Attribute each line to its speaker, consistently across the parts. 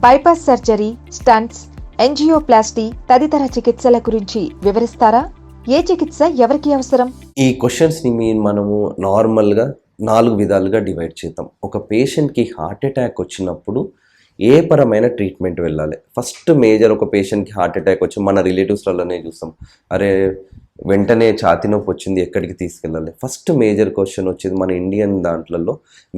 Speaker 1: Bypass surgery, stunts, angioplasty తదితర చికిత్సల గురించి వివరిస్తారా? ఏ చికిత్స ఎవరికి అవసరం?
Speaker 2: ఈ క్వశ్చన్స్ని మనము నార్మల్గా 4 విధాలుగా డివైడ్ చేద్దాం. ఒక పేషెంట్కి హార్ట్ అటాక్ వచ్చినప్పుడు ఏ పరమైన ట్రీట్మెంట్ వెళ్ళాలి? ఫస్ట్ మేజర్, ఒక పేషెంట్కి హార్ట్ అటాక్ వచ్చి మన రిలేటివ్స్లలోనే చూస్తాం, అరే వెంటనే ఛాతీ నొప్పి వచ్చింది, ఎక్కడికి తీసుకెళ్ళాలి? ఫస్ట్ మేజర్ క్వశ్చన్ వచ్చేది మన ఇండియన్ దాంట్లలో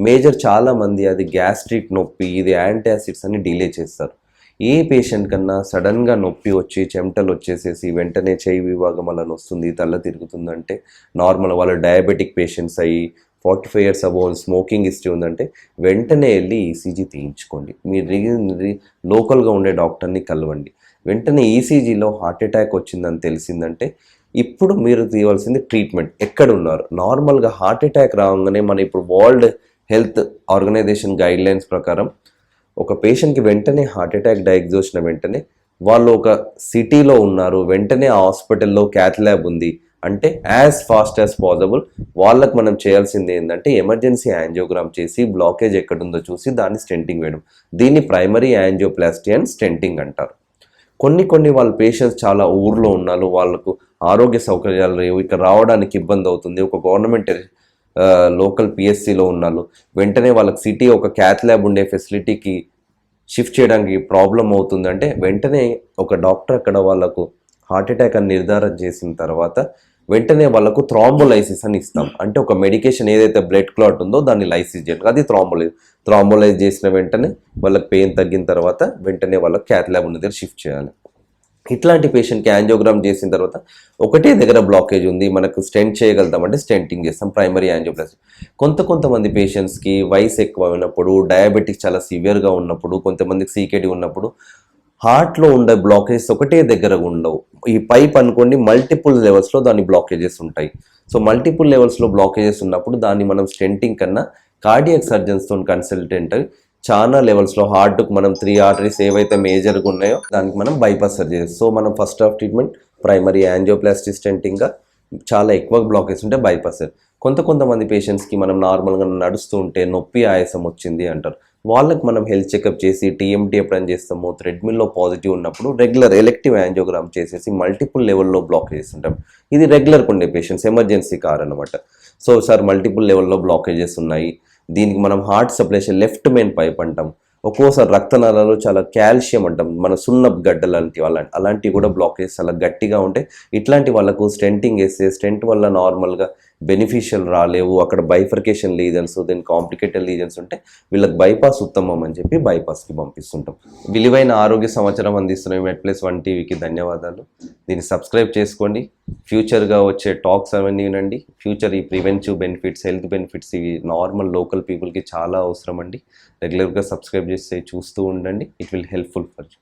Speaker 2: మేజర్ చాలామంది అది గ్యాస్ట్రిక్ నొప్పి, ఇది యాంటాసిడ్స్ అని డిలే చేస్తారు. ఏ పేషెంట్ కన్నా సడన్గా నొప్పి వచ్చి చెమటలు వచ్చేసేసి వెంటనే చేయి విభాగం అలా వస్తుంది, తల తిరుగుతుందంటే నార్మల్ వాళ్ళు డయాబెటిక్ పేషెంట్స్ అయ్యి 45 years అబోవ్ స్మోకింగ్ హిస్టరీ ఉందంటే వెంటనే వెళ్ళి ఈసీజీ తీయించుకోండి. మీరు లోకల్గా ఉండే డాక్టర్ని కలవండి. వెంటనే ఈసీజీలో హార్ట్ అటాక్ వచ్చిందని తెలిసిందంటే ఇప్పుడు మీరు తీయవలసింది ట్రీట్మెంట్. ఎక్కడ ఉన్నారు? నార్మల్గా హార్ట్ అటాక్ రాగానే మన ఇప్పుడు వరల్డ్ హెల్త్ ఆర్గనైజేషన్ గైడ్లైన్స్ ప్రకారం ఒక పేషెంట్కి వెంటనే హార్ట్ అటాక్ డయాగ్నోస్ చేసిన వెంటనే వాళ్ళు ఒక సిటీలో ఉన్నారు, వెంటనే ఆ హాస్పిటల్లో క్యాత్ ల్యాబ్ ఉంది అంటే యాజ్ ఫాస్ట్ యాజ్ పాసిబుల్ వాళ్ళకు మనం చేయాల్సింది ఏంటంటే ఎమర్జెన్సీ యాంజియోగ్రామ్ చేసి బ్లాకేజ్ ఎక్కడుందో చూసి దాన్ని స్టెంటింగ్ వేయడం. దీన్ని ప్రైమరీ యాంజియోప్లాస్టీ అండ్ స్టెంటింగ్ అంటారు. కొన్ని వాళ్ళ పేషెంట్స్ చాలా ఊర్లో ఉన్నారు, వాళ్ళకు ఆరోగ్య సౌకర్యాలు లేవు, ఇక్కడ రావడానికి ఇబ్బంది అవుతుంది, ఒక గవర్నమెంట్ లోకల్ పిఎస్సిలో ఉన్నారు, వెంటనే వాళ్ళకి సిటీ ఒక క్యాత్ ల్యాబ్ ఉండే ఫెసిలిటీకి షిఫ్ట్ చేయడానికి ప్రాబ్లం అవుతుందంటే వెంటనే ఒక డాక్టర్ అక్కడ వాళ్ళకు హార్ట్ అటాక్ అని నిర్ధారణ చేసిన తర్వాత వెంటనే వాళ్ళకు థ్రాంబోలైసిస్ అని ఇస్తాం. అంటే ఒక మెడికేషన్ ఏదైతే బ్లడ్ క్లాట్ ఉందో దాన్ని లైసిస్ చేయడం, అది థ్రాంబోలైజ్ చేసిన వెంటనే వాళ్ళకి పెయిన్ తగ్గిన తర్వాత వెంటనే వాళ్ళకి క్యాత్ ల్యాబ్ ఉన్న దగ్గర షిఫ్ట్ చేయాలి. ఇట్లాంటి పేషెంట్కి యాంజియోగ్రామ్ చేసిన తర్వాత ఒకటే దగ్గర బ్లాకేజ్ ఉంది, మనకు స్టెంట్ చేయగలుగుతామంటే స్టెంటింగ్ చేస్తాం, ప్రైమరీ యాంజియోప్లాస్టీ. కొంతమంది పేషెంట్స్కి వయసు ఎక్కువ ఉన్నప్పుడు, డయాబెటిక్ చాలా సివియర్గా ఉన్నప్పుడు, కొంతమందికి సీకేడీ ఉన్నప్పుడు హార్ట్లో ఉండే బ్లాకేజెస్ ఒకటే దగ్గర ఉండవు. ఈ పైప్ అనుకోండి మల్టిపుల్ లెవెల్స్లో దాని బ్లాకేజెస్ ఉంటాయి. సో మల్టిపుల్ లెవెల్స్లో బ్లాకేజెస్ ఉన్నప్పుడు దాన్ని మనం స్టెంటింగ్ కన్నా కార్డియాక్ సర్జన్స్తో కన్సల్టెంట్ చాలా లెవెల్స్లో హార్ట్కు మనం 3 ఆర్టరీస్ ఏవైతే మేజర్గా ఉన్నాయో దానికి మనం బైపాస్ సర్జరీ. సో మనం first of treatment primary angioplasty స్టెంటింగ్గా, చాలా ఎక్కువ బ్లాకేజ్ ఉంటే బైపాస్. కొంతమంది పేషెంట్స్కి మనం నార్మల్గా నడుస్తూ ఉంటే నొప్పి ఆయాసం వచ్చింది అంటారు, వాళ్ళకి మనం హెల్త్ చెకప్ చేసి టీఎంటీ ఎప్పుడైనా చేస్తామో థ్రెడ్మిల్లో పాజిటివ్ ఉన్నప్పుడు రెగ్యులర్ ఎలెక్టివ్ యాంజియోగ్రామ్ చేసేసి మల్టిపుల్ లెవెల్లో బ్లాకేజెస్ ఉంటాం. ఇది రెగ్యులర్గా ఉండే పేషెంట్స్, ఎమర్జెన్సీ కార్ అనమాట. సో సార్ మల్టిపుల్ లెవెల్లో బ్లాకేజెస్ ఉన్నాయి, దీనికి మనం హార్ట్ సప్లేషన్ లెఫ్ట్ మెయిన్ పైప్ అంటాం. ఒక్కోసారి రక్తనాళాలలో చాలా కాల్షియం అంటాం, మన సున్నపు గడ్డలు అలాంటివి కూడా బ్లాకేజ్ చాలా గట్టిగా ఉంటాయి. ఇట్లాంటి వాళ్ళకు స్టెంటింగ్ వేస్తే స్టెంట్ వల్ల నార్మల్గా బెనిఫిషియల్ రాలేవు, అక్కడ bifurcation lesions, then complicated lesions ఉంటే వీళ్ళకి బైపాస్ ఉత్తమం అని చెప్పి బైపాస్కి పంపిస్తుంటాం. విలువైన ఆరోగ్య సమాచారం అందిస్తున్న మెడ్ప్లస్ 1 టీవీకి ధన్యవాదాలు. దీన్ని సబ్స్క్రైబ్ చేసుకోండి, ఫ్యూచర్గా వచ్చే టాక్స్ అవన్నీ వినండి. ఫ్యూచర్ ఈ ప్రివెంటివ్ బెనిఫిట్స్, హెల్త్ బెనిఫిట్స్ ఇవి నార్మల్ లోకల్ పీపుల్కి చాలా అవసరం అండి. రెగ్యులర్గా సబ్స్క్రైబ్ చేస్తే చూస్తూ ఉండండి, it will helpful for you.